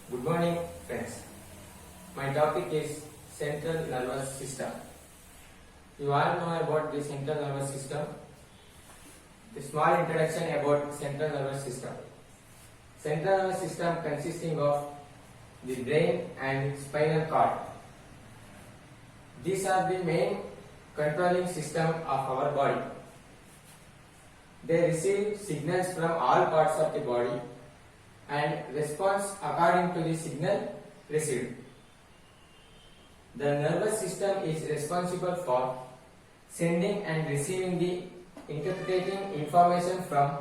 Good morning, friends. My topic is central nervous system. You all know about the central nervous system. A small introduction about central nervous system. Central nervous system consisting of the brain and spinal cord. These are the main controlling system of our body. They receive signals from all parts of the body and responds according to the signal received. The nervous system is responsible for sending and receiving the interpreting information from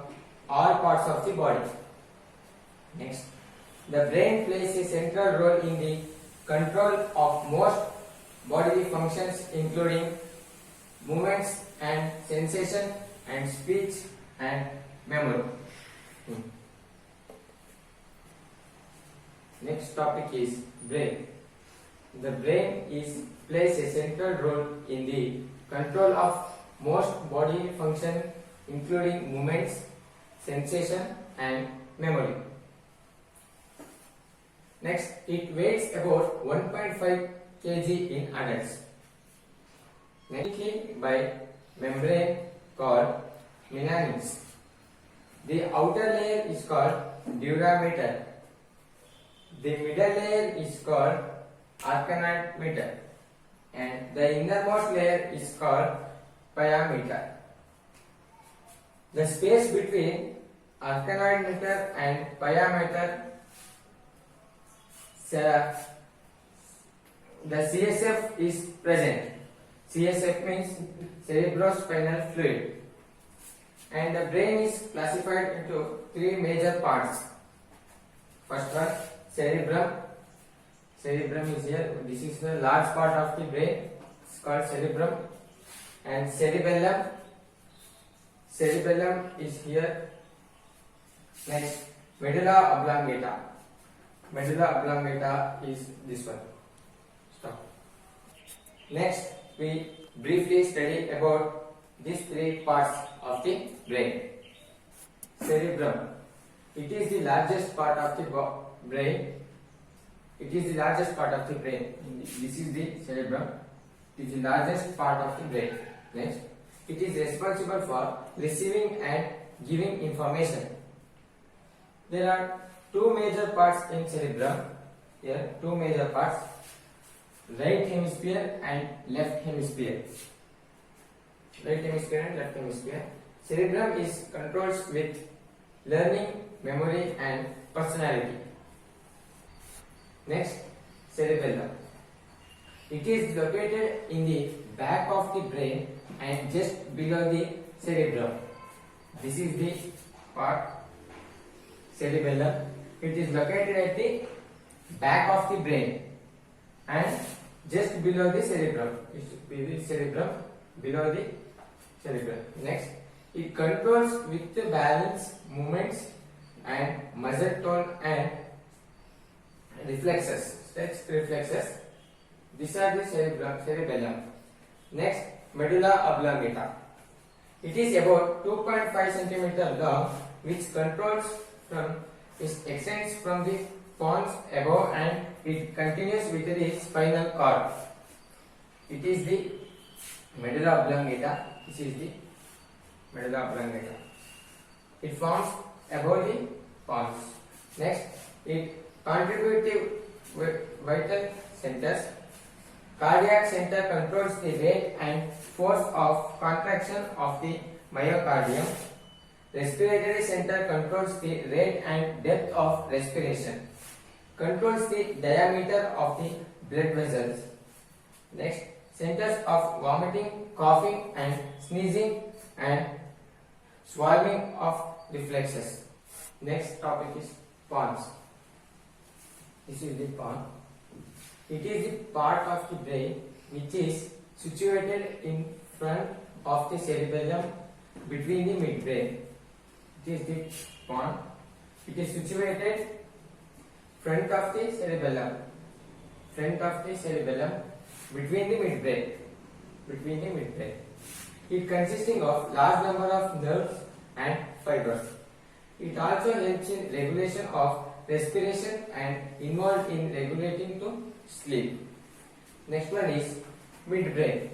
all parts of the body. Next, the brain plays a central role in the control of most bodily functions including movements and sensation and speech and memory. Next topic is brain. The brain plays a central role in the control of most bodily function including movements, sensation and memory. Next, it weighs about 1.5 kg in adults. Next, by membrane called meninges. The outer layer is called dura mater. The middle layer is called arachnoid mater and the innermost layer is called pia mater. The space between arachnoid mater and pia mater, the CSF is present. CSF means cerebrospinal fluid, and the brain is classified into three major parts. First one, cerebrum. Cerebrum is here. This is the large part of the brain. It's called cerebrum. And cerebellum. Cerebellum is here. Next, medulla oblongata. Medulla oblongata is this one. Stop. Next, we briefly study about these three parts of the brain. Cerebrum. It is the largest part of the brain. It is the largest part of the brain. This is the cerebrum. It is the largest part of the brain. Next, it is responsible for receiving and giving information. There are two major parts in cerebrum. Here, two major parts: right hemisphere and left hemisphere. Right hemisphere and left hemisphere. Cerebrum is controls with learning, memory and personality. Next, cerebellum. It is located in the back of the brain and just below the cerebrum. This is the part, cerebellum. It is located at the back of the brain and just below the cerebrum. It should be the cerebrum, below the cerebrum. Next, it controls with the balance, movements and muscle tone and reflexes, stretch reflexes. These are the cerebellum. Next, medulla oblongata. It is about 2.5 cm long, which extends from the pons above and it continues with the spinal cord. It is the medulla oblongata. This is the medulla oblongata. It forms above the pons. Next, it contributive vital centers. Cardiac center controls the rate and force of contraction of the myocardium. Respiratory center controls the rate and depth of respiration. Controls the diameter of the blood vessels. Next, centers of vomiting, coughing and sneezing and swallowing of reflexes. Next topic is pons. This is the pons. It is the part of the brain which is situated in front of the cerebellum between the midbrain. It is the pons. It is situated front of the cerebellum. Front of the cerebellum between the midbrain. Between the midbrain. It consisting of large number of nerves and fibers. It also helps in regulation of respiration and involved in regulating to sleep. Next one is midbrain.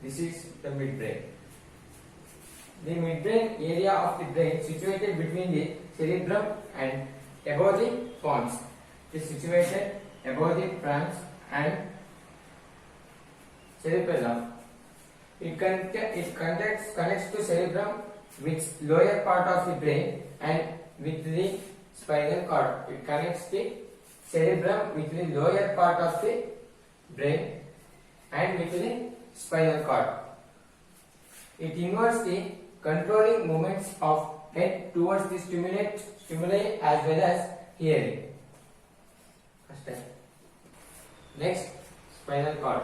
This is the midbrain. The midbrain area of the brain situated between the cerebrum and above the pons. It is situated above the pons and cerebellum. It connects to cerebrum with lower part of the brain and with the spinal cord. It connects the cerebrum with the lower part of the brain and with the spinal cord. It involves the controlling movements of head towards the stimuli as well as hearing. Next, spinal cord.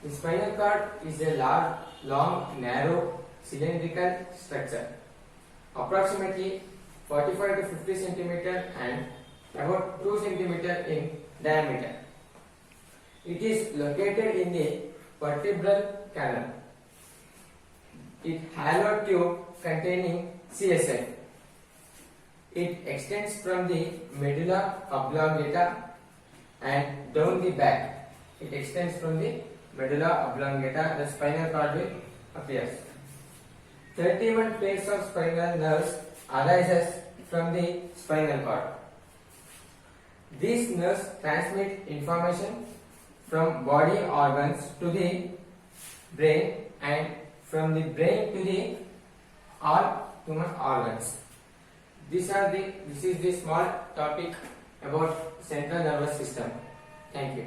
The spinal cord is a large, long, narrow, cylindrical structure, approximately 45 to 50 centimeter and about 2 centimeter in diameter. It is located in the vertebral canal. It hollow tube containing CSF. It extends from the medulla oblongata and down the back. It extends from the medulla oblongata. The spinal cord will appear. 31 pairs of spinal nerves arises from the spinal cord. These nerves transmit information from body organs to the brain and from the brain to the all human organs. This is the small topic about central nervous system. Thank you.